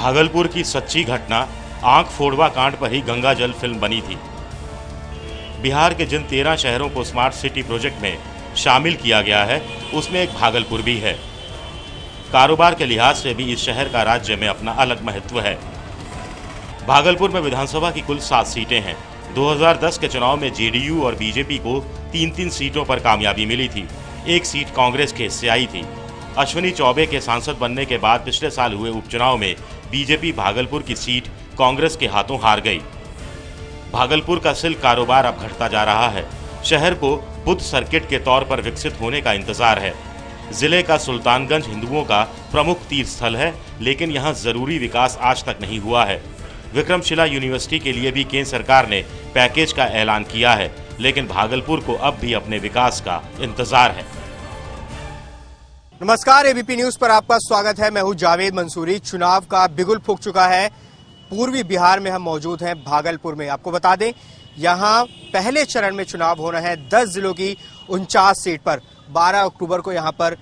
भागलपुर की सच्ची घटना आंख फोड़वा कांड पर ही गंगा जल फिल्म बनी थी। बिहार के जिन 13 शहरों को स्मार्ट सिटी प्रोजेक्ट में शामिल किया गया है, उसमें एक भागलपुर भी है। कारोबार के लिहाज से भी इस शहर का राज्य में अपना अलग महत्व है। भागलपुर में विधानसभा की कुल 7 सीटें हैं। 2010 के चुनाव में जेडीयू और बीजेपी को 3-3 सीटों पर कामयाबी मिली थी। एक सीट कांग्रेस के हिस्से आई थी। अश्विनी चौबे के सांसद बनने के बाद पिछले साल हुए उपचुनाव में बीजेपी भागलपुर की सीट कांग्रेस के हाथों हार गई। भागलपुर का सिल्क कारोबार अब घटता जा रहा है। शहर को बुद्ध सर्किट के तौर पर विकसित होने का इंतजार है। जिले का सुल्तानगंज हिंदुओं का प्रमुख तीर्थ स्थल है, लेकिन यहाँ जरूरी विकास आज तक नहीं हुआ है। विक्रमशिला यूनिवर्सिटी के लिए भी केंद्र सरकार ने पैकेज का ऐलान किया है, लेकिन भागलपुर को अब भी अपने विकास का इंतजार है। नमस्कार, एबीपी न्यूज पर आपका स्वागत है। मैं हूं जावेद मंसूरी। चुनाव का बिगुल फूंक चुका है। पूर्वी बिहार में हम मौजूद हैं, भागलपुर में। आपको बता दें, यहां पहले चरण में चुनाव होना है। 10 जिलों की 49 सीट पर 12 अक्टूबर को यहां पर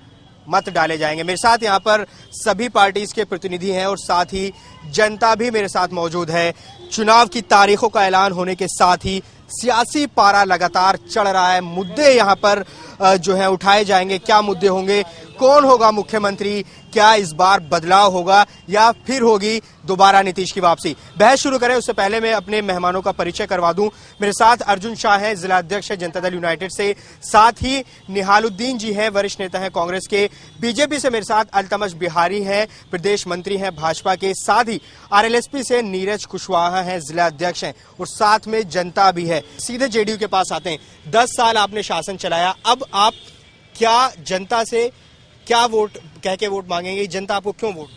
मत डाले जाएंगे। मेरे साथ यहां पर सभी पार्टीज के प्रतिनिधि हैं और साथ ही जनता भी मेरे साथ मौजूद है। चुनाव की तारीखों का ऐलान होने के साथ ही सियासी पारा लगातार चढ़ रहा है। मुद्दे यहां पर जो है उठाए जाएंगे। क्या मुद्दे होंगे? कौन होगा मुख्यमंत्री? क्या इस बार बदलाव होगा या फिर होगी दोबारा नीतीश की वापसी? बहस शुरू करें उससे पहले मैं अपने मेहमानों का परिचय करवा दूं। मेरे साथ अर्जुन शाह हैं, जिला अध्यक्ष है जनता दल यूनाइटेड से। साथ ही निहालुद्दीन जी हैं, वरिष्ठ नेता हैं कांग्रेस के। बीजेपी से मेरे साथ अल्तमश बिहारी हैं, प्रदेश मंत्री हैं भाजपा के। साथ ही आरएलएसपी से नीरज कुशवाहा हैं, जिला अध्यक्ष हैं। और साथ में जनता भी है। सीधे जेडीयू के पास आते हैं। 10 साल आपने शासन चलाया, अब आप क्या जनता से क्या वोट कह के वोट मांगेंगे? जनता आपको क्यों वोट?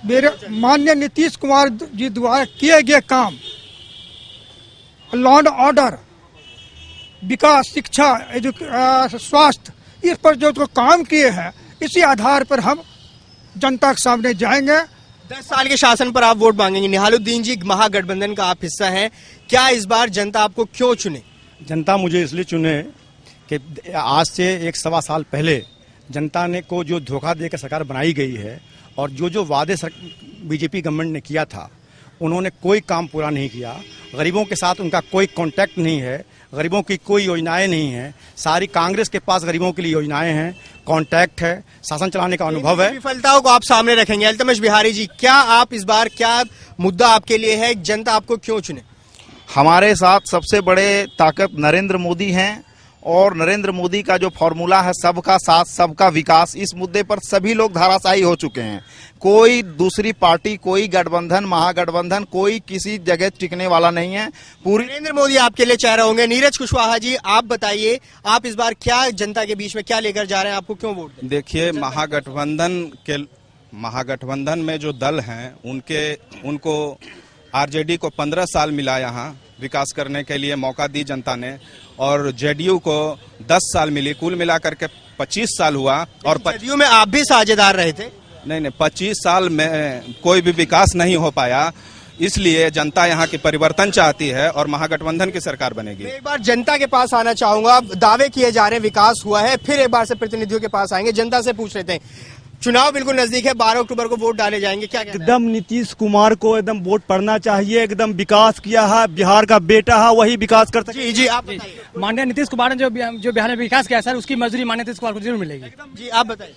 मेरे माननीय नीतीश कुमार जी द्वारा किए गए काम, लॉ एंड ऑर्डर, विकास, शिक्षा, स्वास्थ्य, इस पर जो काम किए हैं, इसी आधार पर हम जनता के सामने जाएंगे। 10 साल के शासन पर आप वोट मांगेंगे। निहालुद्दीन जी, महागठबंधन का आप हिस्सा हैं, क्या इस बार जनता आपको क्यों चुने? जनता मुझे इसलिए चुने कि आज से 1-1.25 साल पहले जनता ने को जो धोखा देकर सरकार बनाई गई है और जो वादे बीजेपी गवर्नमेंट ने किया था, उन्होंने कोई काम पूरा नहीं किया। गरीबों के साथ उनका कोई कांटेक्ट नहीं है, गरीबों की कोई योजनाएं नहीं है। सारी कांग्रेस के पास गरीबों के लिए योजनाएं हैं, कांटेक्ट है, शासन चलाने का अनुभव है। विफलताओं को आप सामने रखेंगे। अल्तमश बिहारी जी, क्या आप इस बार, क्या मुद्दा आपके लिए है? जनता आपको क्यों चुने? हमारे साथ सबसे बड़े ताकत नरेंद्र मोदी हैं और नरेंद्र मोदी का जो फॉर्मूला है सबका साथ सबका विकास, इस मुद्दे पर सभी लोग धाराशायी हो चुके हैं। कोई दूसरी पार्टी, कोई गठबंधन, महागठबंधन, कोई किसी जगह टिकने वाला नहीं है। पूरी नरेंद्र मोदी आपके लिए चेहरा होंगे। नीरज कुशवाहा जी, आप बताइए, आप इस बार क्या जनता के बीच में क्या लेकर जा रहे हैं? आपको क्यों वोट? देखिए, महागठबंधन में जो दल हैं, उनको आरजेडी को 15 साल मिला यहाँ विकास करने के लिए मौका दी जनता ने, और जेडीयू को 10 साल मिली। कुल मिलाकर के 25 साल हुआ। और जेडीयू में आप भी साझेदार रहे थे? नहीं, 25 साल में कोई भी विकास नहीं हो पाया। इसलिए जनता यहाँ की परिवर्तन चाहती है और महागठबंधन की सरकार बनेगी। एक बार जनता के पास आना चाहूंगा। दावे किए जा रहे हैं विकास हुआ है, फिर एक बार से प्रतिनिधियों के पास आएंगे, जनता से पूछ लेते हैं। चुनाव बिल्कुल नजदीक है, 12 अक्टूबर को वोट डाले जाएंगे, क्या एकदम नीतीश कुमार को एकदम वोट पड़ना चाहिए। एकदम विकास किया है, बिहार का बेटा है, वही विकास करता है। जी आप माननीय नीतीश कुमार ने जो बिहार में विकास किया सर, उसकी मजदूरी माननीय नीतीश कुमार को जरूर मिलेगी। जी आप बताइए।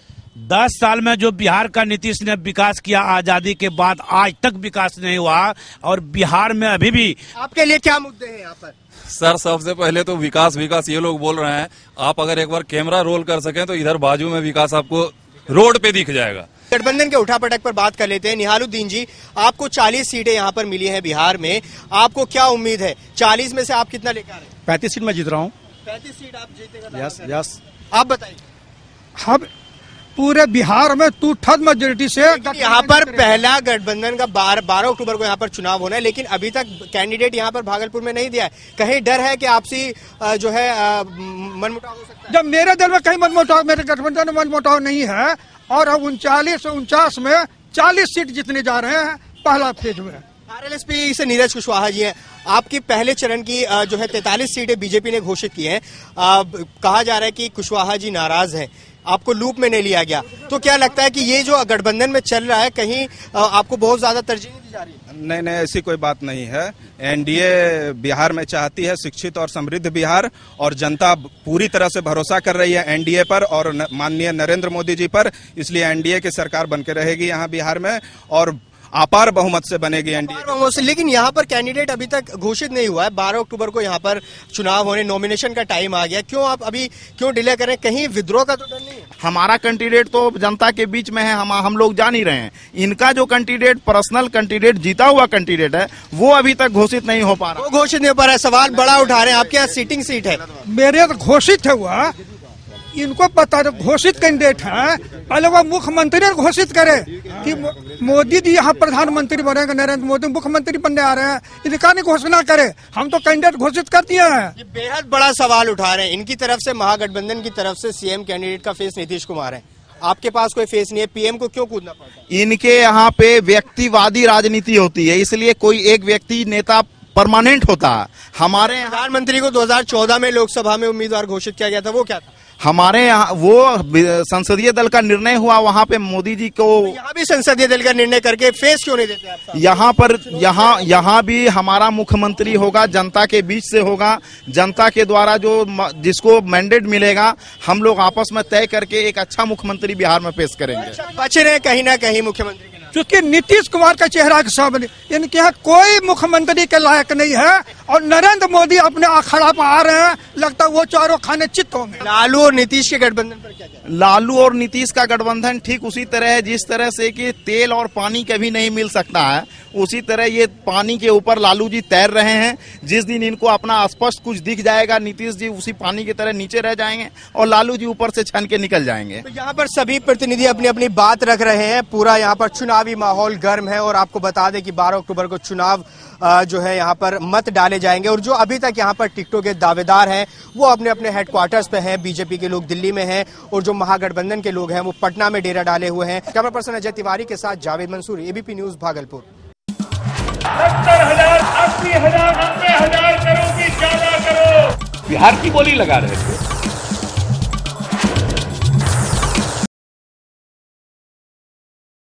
10 साल में जो बिहार का नीतीश ने विकास किया, आजादी के बाद आज तक विकास नहीं हुआ और बिहार में अभी भी। आपके लिए क्या मुद्दे हैं यहाँ पर? सर, सबसे पहले तो विकास ये लोग बोल रहे हैं। आप अगर एक बार कैमरा रोल कर सकें तो इधर बाजू में विकास आपको रोड पे दिख जाएगा। गठबंधन के उठापटक पर बात कर लेते हैं। निहालुद्दीन जी, आपको 40 सीटें यहाँ पर मिली हैं बिहार में, आपको क्या उम्मीद है? 40 में से आप कितना लेकर आ रहे हैं? 35 सीट में जीत रहा हूँ। 35 सीट आप जीतेगा? यस। आप बताइए। हम पूरे बिहार में 2/3 मेजोरिटी से यहाँ पर पहला गठबंधन का 12 अक्टूबर को यहाँ पर चुनाव होना है, लेकिन अभी तक कैंडिडेट यहाँ पर भागलपुर में नहीं दिया है। कहीं डर है कि आपसी जो है मनमुटाव हो सकता है? जब मेरे दल में कहीं मनमुटाव, मेरे गठबंधन में मनमुटाव नहीं है। और अब 39 से 49 में 40 सीट जीतने जा रहे हैं पहला फेज में। आरएलएसपी से नीरज कुशवाहा जी हैं। आपकी पहले चरण की जो है 43 सीटें बीजेपी ने घोषित की हैं। कहा जा रहा है कि कुशवाहा जी नाराज हैं, आपको लूप में नहीं लिया गया, तो क्या लगता है कि ये जो गठबंधन में चल रहा है कहीं आपको बहुत ज्यादा तरजीह दी जा रही है? नहीं, ऐसी कोई बात नहीं है। एनडीए बिहार में चाहती है शिक्षित और समृद्ध बिहार, और जनता पूरी तरह से भरोसा कर रही है एनडीए पर और माननीय नरेंद्र मोदी जी पर, इसलिए एनडीए की सरकार बनकर रहेगी यहाँ बिहार में और अपार बहुमत से बनेगी एनडीए। लेकिन यहाँ पर कैंडिडेट अभी तक घोषित नहीं हुआ है। 12 अक्टूबर को यहाँ पर चुनाव होने, नॉमिनेशन का टाइम आ गया, क्यों आप अभी क्यों डिले करें? कहीं विद्रोह का तो डर नहीं है? हमारा कैंडिडेट तो जनता के बीच में है, हम लोग जान ही रहे हैं। इनका जो कैंडिडेट, पर्सनल कैंडिडेट, जीता हुआ कैंडिडेट है, वो अभी तक घोषित नहीं हो पा रहा। वो घोषित नहीं हो पा रहा है। सवाल बड़ा उठा रहे हैं, आपके यहाँ सीटिंग सीट है? मेरे तो घोषित है हुआ, इनको पता है घोषित कैंडिडेट है, पहले वो मुख्यमंत्री घोषित करे कि मोदी जी यहाँ प्रधानमंत्री बनेंगे, नरेंद्र मोदी मुख्यमंत्री बनने आ रहे हैं, इनका नहीं घोषणा करे। हम तो कैंडिडेट घोषित कर दिए हैं। ये बेहद बड़ा सवाल उठा रहे हैं। इनकी तरफ से, महागठबंधन की तरफ से सीएम कैंडिडेट का फेस नीतीश कुमार है, आपके पास कोई फेस नहीं है, पीएम को क्यों कूदना पड़ता है? इनके यहाँ पे व्यक्तिवादी राजनीति होती है, इसलिए कोई एक व्यक्ति नेता परमानेंट होता है। हमारे प्रधानमंत्री को 2014 में लोकसभा में उम्मीदवार घोषित किया गया था, वो क्या था? हमारे यहाँ वो संसदीय दल का निर्णय हुआ, वहाँ पे मोदी जी को यहाँ भी संसदीय दल का निर्णय करके फेस क्यों नहीं देते आप? यहाँ पर यहाँ भी हमारा मुख्यमंत्री होगा, जनता के बीच से होगा, जनता के द्वारा जो जिसको मैंडेट मिलेगा, हम लोग आपस में तय करके एक अच्छा मुख्यमंत्री बिहार में पेश करेंगे। बच रहे कहीं ना कहीं मुख्यमंत्री, क्योंकि नीतीश कुमार का चेहरा के सामने इनके यहाँ कोई मुख्यमंत्री के लायक नहीं है, और नरेंद्र मोदी अपने अखाड़ा पर आ रहे हैं, लगता है वो चारों खाने चित्त होंगे। लालू और नीतीश के गठबंधन पर क्या? लालू और नीतीश का गठबंधन ठीक उसी तरह है जिस तरह से कि तेल और पानी कभी नहीं मिल सकता है, उसी तरह ये पानी के ऊपर लालू जी तैर रहे हैं। जिस दिन इनको अपना स्पष्ट कुछ दिख जाएगा, नीतीश जी उसी पानी की तरह नीचे रह जाएंगे और लालू जी ऊपर से छन के निकल जाएंगे। तो यहाँ पर सभी प्रतिनिधि अपनी अपनी बात रख रहे हैं, पूरा यहाँ पर चुनावी माहौल गर्म है। और आपको बता दें कि 12 अक्टूबर को चुनाव जो है यहाँ पर मत डाले जाएंगे, और जो अभी तक यहाँ पर टिकटों के दावेदार हैं वो अपने अपने हेडक्वार्टर्स पे हैं। बीजेपी के लोग दिल्ली में हैं और जो महागठबंधन के लोग हैं वो पटना में डेरा डाले हुए हैं। कैमरा पर्सन अजय तिवारी के साथ जावेद मंसूरी, एबीपी न्यूज, भागलपुर। 70,000, 80,000, 90,000 करो कि ज्यादा करो, बिहार की बोली लगा रहे थे।